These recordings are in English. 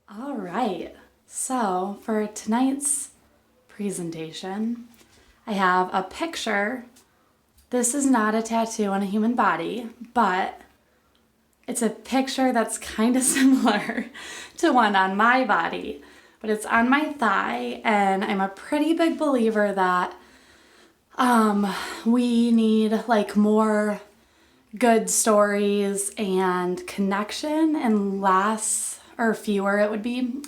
All right, so for tonight's presentation, I have a picture. This is not a tattoo on a human body, but it's a picture that's kind of similar to one on my body, but it's on my thigh, and I'm a pretty big believer that we need like more good stories and connection and less or fewer, it would be,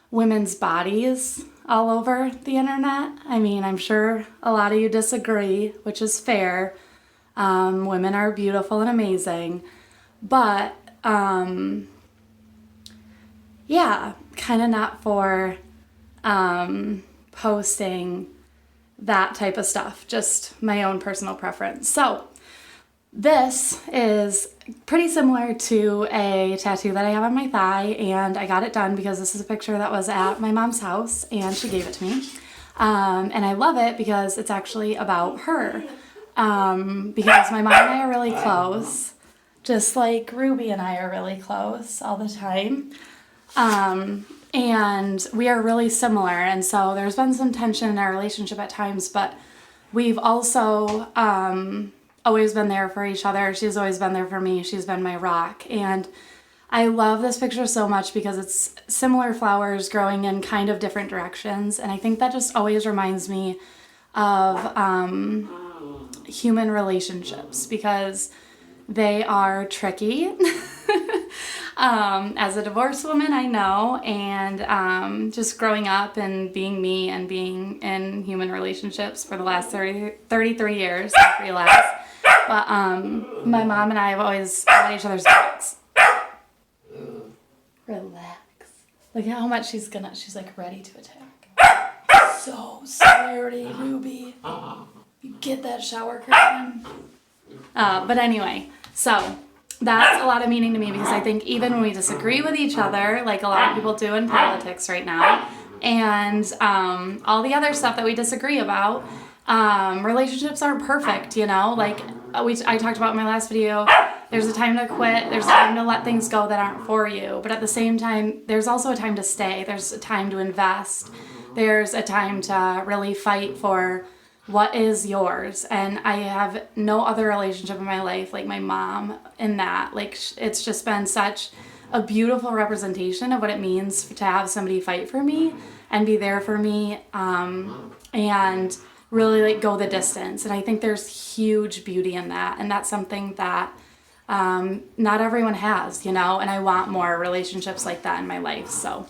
women's bodies all over the internet. I mean, I'm sure a lot of you disagree, which is fair. Women are beautiful and amazing, but yeah, kind of not for posting that type of stuff, just my own personal preference. So this is pretty similar to a tattoo that I have on my thigh, and I got it done because this is a picture that was at my mom's house and she gave it to me. And I love it because it's actually about her. Because my mom and I are really close, just like Ruby and I are really close all the time. And we are really similar, and so there's been some tension in our relationship at times, but we've also always been there for each other. She's always been there for me. She's been my rock. And I love this picture so much because it's similar flowers growing in kind of different directions. And I think that just always reminds me of human relationships because they are tricky. As a divorced woman, I know, and just growing up and being me and being in human relationships for the last 33 years, I realized. But my mom and I have always had each other's backs. Relax. Look at how much she's like ready to attack. So sorry, Ruby. You get that shower curtain. But anyway, so that's a lot of meaning to me because I think even when we disagree with each other, like a lot of people do in politics right now, and all the other stuff that we disagree about, relationships aren't perfect, you know? Like I talked about in my last video, there's a time to quit, there's a time to let things go that aren't for you, but at the same time, there's also a time to stay, there's a time to invest, there's a time to really fight for what is yours. And I have no other relationship in my life like my mom in that. Like, it's just been such a beautiful representation of what it means to have somebody fight for me and be there for me, and really like go the distance. And I think there's huge beauty in that, and that's something that not everyone has, you know, and I want more relationships like that in my life. So